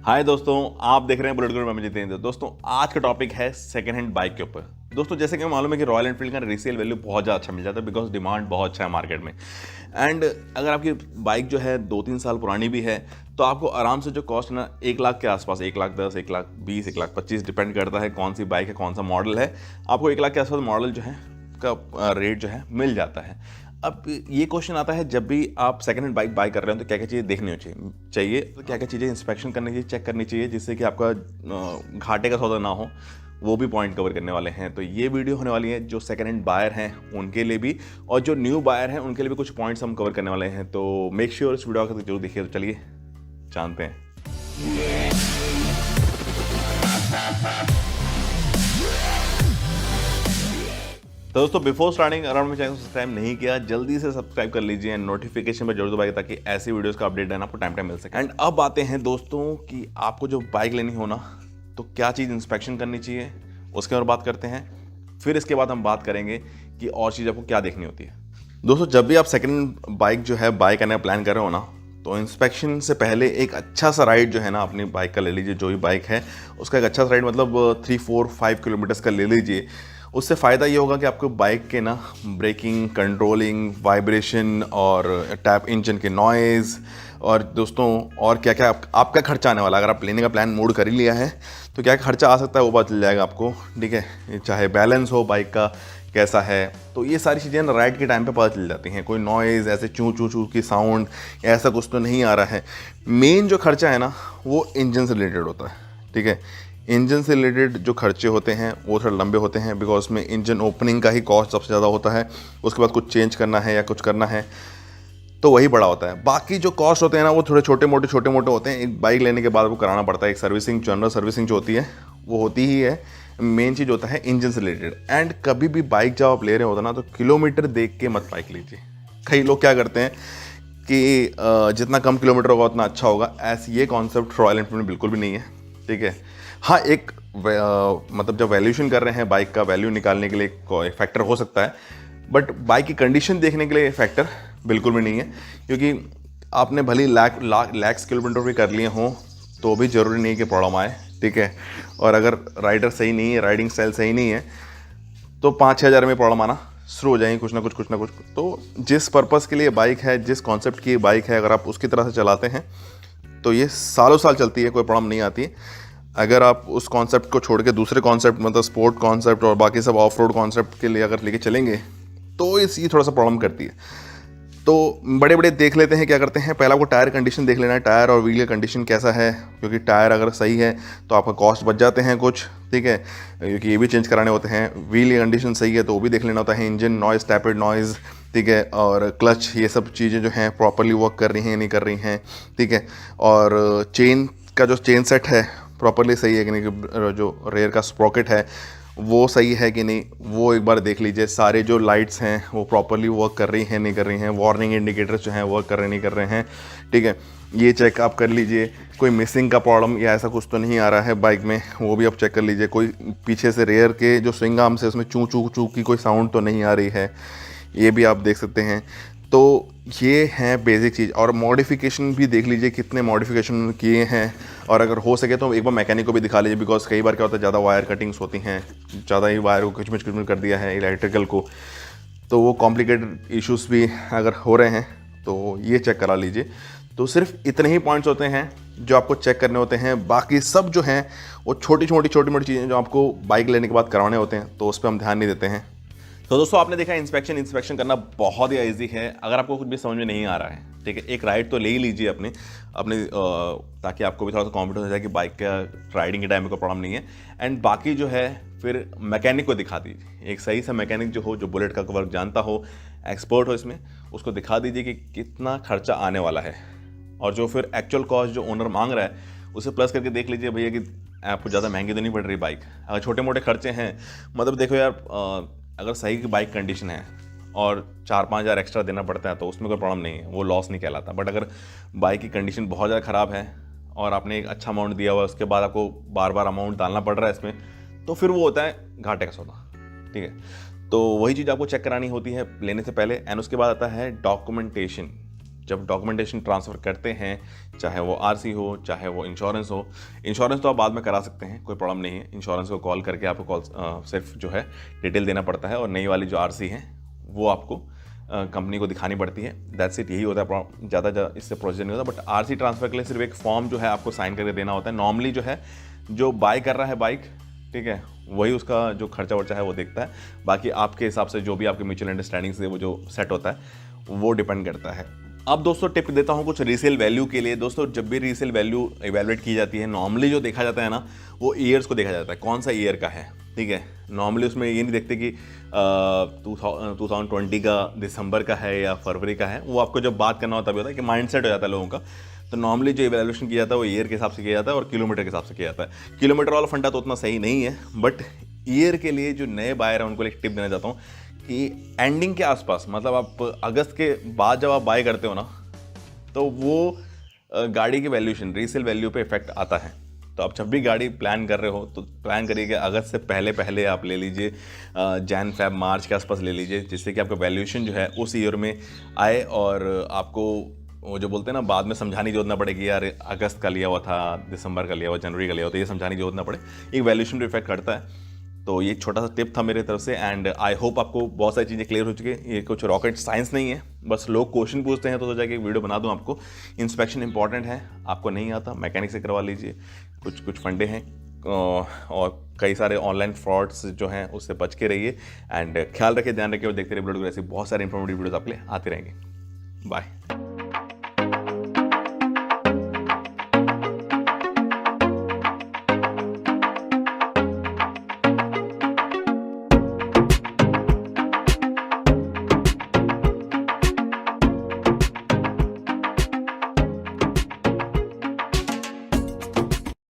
हाय दोस्तों, आप देख रहे हैं बुलेट गुरु में जितेंद्र। दोस्तों आज का टॉपिक है सेकंड हैंड बाइक के ऊपर। दोस्तों जैसे कि हमें मालूम है कि रॉयल एनफील्ड का रीसेल वैल्यू बहुत ज़्यादा अच्छा मिल जाता है बिकॉज डिमांड बहुत अच्छा है मार्केट में। एंड अगर आपकी बाइक जो है 2-3 साल पुरानी भी है तो आपको आराम से जो कॉस्ट है ना 1 लाख के आसपास, 1,10,000, 1,20,000, 1,25,000 डिपेंड करता है कौन सी बाइक है, कौन सा मॉडल है। आपको 1 लाख के आसपास मॉडल जो है का रेट जो है मिल जाता है। अब ये क्वेश्चन आता है जब भी आप सेकंड हैंड बाइक बाय कर रहे हो तो क्या क्या चीज़ें देखनी चाहिए तो क्या क्या चीज़ें इंस्पेक्शन करनी चाहिए, चेक करनी चाहिए, जिससे कि आपका घाटे का सौदा ना हो। वो भी पॉइंट कवर करने वाले हैं। तो ये वीडियो होने वाली है जो सेकंड हैंड बायर हैं उनके लिए भी, और जो न्यू बायर हैं उनके लिए भी कुछ पॉइंट्स हम कवर करने वाले हैं। तो मेक श्योर इस वीडियो को जरूर देखिए। तो चलिए जानते हैं। तो दोस्तों बिफोर स्टार्टिंग अगर आपने चैनल को सब्सक्राइब नहीं किया जल्दी से सब्सक्राइब कर लीजिए एंड नोटिफिकेशन पर जरूर दबाइए ताकि ऐसी वीडियोस का अपडेट है ना आपको टाइम टाइम मिल सके। एंड अब आते हैं दोस्तों कि आपको जो बाइक लेनी हो ना तो क्या चीज़ इंस्पेक्शन करनी चाहिए उसके बारे में बात करते हैं। फिर इसके बाद हम बात करेंगे कि और चीज़ आपको क्या देखनी होती है। दोस्तों जब भी आप सेकेंड बाइक जो है बाय करने का प्लान कर रहे हो ना तो इंस्पेक्शन से पहले एक अच्छा सा राइड जो है ना अपनी बाइक का ले लीजिए। जो भी बाइक है उसका एक अच्छा सा राइड मतलब 3-4-5 किलोमीटर्स का ले लीजिए। उससे फ़ायदा ये होगा कि आपको बाइक के ना ब्रेकिंग, कंट्रोलिंग, वाइब्रेशन और टैप इंजन के नॉइज़ और दोस्तों और क्या क्या आपका खर्चा आने वाला है। अगर आप लेने का प्लान मूड कर ही लिया है तो क्या खर्चा आ सकता है वो पता चल जाएगा आपको, ठीक है। चाहे बैलेंस हो बाइक का कैसा है, तो ये सारी चीज़ें ना राइड के टाइम पे पता चल जाती हैं। कोई नॉइज़ ऐसे चू चू चू की साउंड ऐसा कुछ तो नहीं आ रहा है। मेन जो खर्चा है ना वो इंजन से रिलेटेड होता है, ठीक है। इंजन से रिलेटेड जो खर्चे होते हैं वो थोड़ा लंबे होते हैं बिकॉज में इंजन ओपनिंग का ही कॉस्ट सबसे ज़्यादा होता है। उसके बाद कुछ चेंज करना है या कुछ करना है तो वही बड़ा होता है। बाकी जो कॉस्ट होते हैं ना वो थोड़े छोटे मोटे होते हैं। एक बाइक लेने के बाद वो कराना पड़ता है। एक सर्विसिंग, जनरल सर्विसिंग जो होती है वो होती ही है। मेन चीज़ होता है इंजन से रिलेटेड। एंड कभी भी बाइक जब आप ले रहे होते ना तो किलोमीटर देख के मत बाइक लीजिए। कई लोग क्या करते हैं कि जितना कम किलोमीटर होगा उतना अच्छा होगा। ऐसे ये कॉन्सेप्ट रॉयल एनफील्ड में बिल्कुल भी नहीं है, ठीक है। हाँ एक मतलब जब वैल्यूएशन कर रहे हैं बाइक का वैल्यू निकालने के लिए कोई फैक्टर हो सकता है, बट बाइक की कंडीशन देखने के लिए फैक्टर बिल्कुल भी नहीं है। क्योंकि आपने भले लैक्स किलोमीटर भी कर लिए हों तो भी ज़रूरी नहीं कि प्रॉब्लम आए, ठीक है। और अगर राइडर सही नहीं है, राइडिंग स्टाइल सही नहीं है तो 5-6 हज़ार में प्रॉब्लम आना शुरू हो जाएंगे कुछ ना कुछ। तो जिस पर्पज़ के लिए बाइक है, जिस कॉन्सेप्ट की बाइक है, अगर आप उसकी तरह से चलाते हैं तो ये सालों साल चलती है, कोई प्रॉब्लम नहीं आती है। अगर आप उस कॉन्सेप्ट को छोड़ के दूसरे कॉन्सेप्ट मतलब स्पोर्ट कॉन्सेप्ट और बाकी सब ऑफ रोड कॉन्सेप्ट के लिए अगर लेके चलेंगे तो ये थोड़ा सा प्रॉब्लम करती है। तो बड़े बड़े देख लेते हैं, क्या करते हैं पहले आपको टायर कंडीशन देख लेना है, टायर और व्हील का कंडीशन कैसा है। क्योंकि टायर अगर सही है तो आपका कॉस्ट बच जाते हैं कुछ, ठीक है, क्योंकि ये भी चेंज कराने होते हैं। व्हील की कंडीशन सही है तो वो भी देख लेना होता है। इंजन नॉइज़, टैपेड नॉइज़, ठीक है, और क्लच, ये सब चीज़ें जो हैं प्रॉपरली वर्क कर रही हैं नहीं कर रही हैं, ठीक है। और चेन का जो चेन सेट है प्रॉपरली सही है कि नहीं, जो रेयर का स्प्रॉकेट है वो सही है कि नहीं, वो एक बार देख लीजिए। सारे जो लाइट्स हैं वो प्रॉपरली वर्क कर रही हैं नहीं कर रही हैं, वार्निंग इंडिकेटर्स जो हैं वर्क कर रहे नहीं कर रहे हैं, ठीक है, ये चेक आप कर लीजिए। कोई मिसिंग का प्रॉब्लम या ऐसा कुछ तो नहीं आ रहा है बाइक में, वो भी आप चेक कर लीजिए। कोई पीछे से रेयर के जो स्विंग आर्म्स है उसमें चू चू चू की कोई साउंड तो नहीं आ रही है, ये भी आप देख सकते हैं। तो ये हैं बेसिक चीज़। और मॉडिफिकेशन भी देख लीजिए कितने मॉडिफिकेशन किए हैं, और अगर हो सके तो एक बार मैकेनिक को भी दिखा लीजिए बिकॉज कई बार क्या होता है ज़्यादा वायर कटिंग्स होती हैं, ज़्यादा ही वायर को खिचमिच कर दिया है इलेक्ट्रिकल को, तो वो कॉम्प्लिकेटेड इश्यूज़ भी अगर हो रहे हैं तो ये चेक करा लीजिए। तो सिर्फ इतने ही पॉइंट्स होते हैं जो आपको चेक करने होते हैं। बाकी सब जो हैं वो छोटी मोटी चीज़ें जो आपको बाइक लेने के बाद करवाने होते हैं तो उस पर हम ध्यान नहीं देते हैं। तो दोस्तों आपने देखा इंस्पेक्शन करना बहुत ही ईजी है। अगर आपको कुछ भी समझ में नहीं आ रहा है, ठीक है, एक राइड तो ले ही लीजिए अपने ताकि आपको भी थोड़ा सा कॉन्फिडेंस हो जाए कि बाइक का राइडिंग के टाइम में कोई प्रॉब्लम नहीं है। एंड बाकी जो है फिर मैकेनिक को दिखा दीजिए। एक सही सा मैकेनिक जो हो, जो बुलेट का वर्क जानता हो, एक्सपर्ट हो इसमें, उसको दिखा दीजिए कि कितना खर्चा आने वाला है। और जो फिर एक्चुअल कॉस्ट जो ओनर मांग रहा है उसे प्लस करके देख लीजिए भैया कि आपको ज़्यादा महंगी तो नहीं पड़ रही बाइक। अगर छोटे मोटे खर्चे हैं, मतलब देखो यार, अगर सही की बाइक कंडीशन है और 4-5 हज़ार एक्स्ट्रा देना पड़ता है तो उसमें कोई प्रॉब्लम नहीं है, वो लॉस नहीं कहलाता। बट अगर बाइक की कंडीशन बहुत ज़्यादा ख़राब है और आपने एक अच्छा अमाउंट दिया हुआ है, उसके बाद आपको बार बार अमाउंट डालना पड़ रहा है इसमें, तो फिर वो होता है घाटे का सौदा, ठीक है। तो वही चीज़ आपको चेक करानी होती है लेने से पहले। एंड उसके बाद आता है डॉक्यूमेंटेशन। जब डॉक्यूमेंटेशन ट्रांसफ़र करते हैं, चाहे वो आरसी हो, चाहे वो इंश्योरेंस हो, इंश्योरेंस तो आप बाद में करा सकते हैं, कोई प्रॉब्लम नहीं है। इंश्योरेंस को कॉल करके आपको सिर्फ जो है डिटेल देना पड़ता है, और नई वाली जो आरसी है वो आपको कंपनी को दिखानी पड़ती है। दैट्स इट, यही होता है, ज़्यादा इससे प्रोसीजर नहीं होता। बट आरसी ट्रांसफ़र के लिए सिर्फ एक फॉर्म जो है आपको साइन करके देना होता है। नॉर्मली जो है जो बाय कर रहा है बाइक, ठीक है, वही उसका जो खर्चा वर्चा है वो देखता है। बाकी आपके हिसाब से जो भी आपके म्यूचुअल अंडरस्टैंडिंग से वो जो सेट होता है वो डिपेंड करता है। अब दोस्तों टिप देता हूँ कुछ रीसेल वैल्यू के लिए। दोस्तों जब भी रीसेल वैल्यू इवैल्यूएट की जाती है, नॉर्मली जो देखा जाता है ना, वो ईयर्स को देखा जाता है, कौन सा ईयर का है, ठीक है। नॉर्मली उसमें ये नहीं देखते कि 2020 का दिसंबर का है या फरवरी का है। वो आपको जब बात करना होता है कि माइंडसेट हो जाता है लोगों का। तो नॉर्मली जो इवैल्यूएशन किया जाता है वो ईयर के हिसाब से किया जाता है और किलोमीटर के हिसाब से किया जाता है। किलोमीटर वाला फंडा तो उतना सही नहीं है, बट ईयर के लिए जो नए बायर हैं उनको एक टिप देना चाहता हूँ कि एंडिंग के आसपास, मतलब आप अगस्त के बाद जब आप बाय करते हो ना, तो वो गाड़ी की वैल्यूएशन रीसेल वैल्यू पे इफेक्ट आता है। तो आप जब भी गाड़ी प्लान कर रहे हो तो प्लान करिए कि अगस्त से पहले आप ले लीजिए, जैन फेब मार्च के आसपास ले लीजिए, जिससे कि आपका वैल्यूएशन जो है उस ईयर में आए और आपको वो जो बोलते हैं ना बाद में समझाने की जरूरत ना पड़े कि यार अगस्त का लिया हुआ था, दिसंबर का लिया हुआ, जनवरी का लिया हुआ, तो ये समझाने की जरूरत ना पड़े। एक वैल्यूएशन पे इफेक्ट करता है। तो ये छोटा सा टिप था मेरे तरफ से, एंड आई होप आपको बहुत सारी चीज़ें क्लियर हो चुकी है। ये कुछ रॉकेट साइंस नहीं है, बस लोग क्वेश्चन पूछते हैं तो सोचा कि एक वीडियो बना दूं आपको। इंस्पेक्शन इंपॉर्टेंट है, आपको नहीं आता मैकेनिक से करवा लीजिए। कुछ फंडे हैं और कई सारे ऑनलाइन फ्रॉड्स जो हैं उससे बच के रहिए, एंड ख्याल रखिए, ध्यान रखिए और देखते रहिए ब्लड। ऐसी बहुत सारे इंफॉर्मेटिव वीडियोस आपके लिए आते रहेंगे। बाय।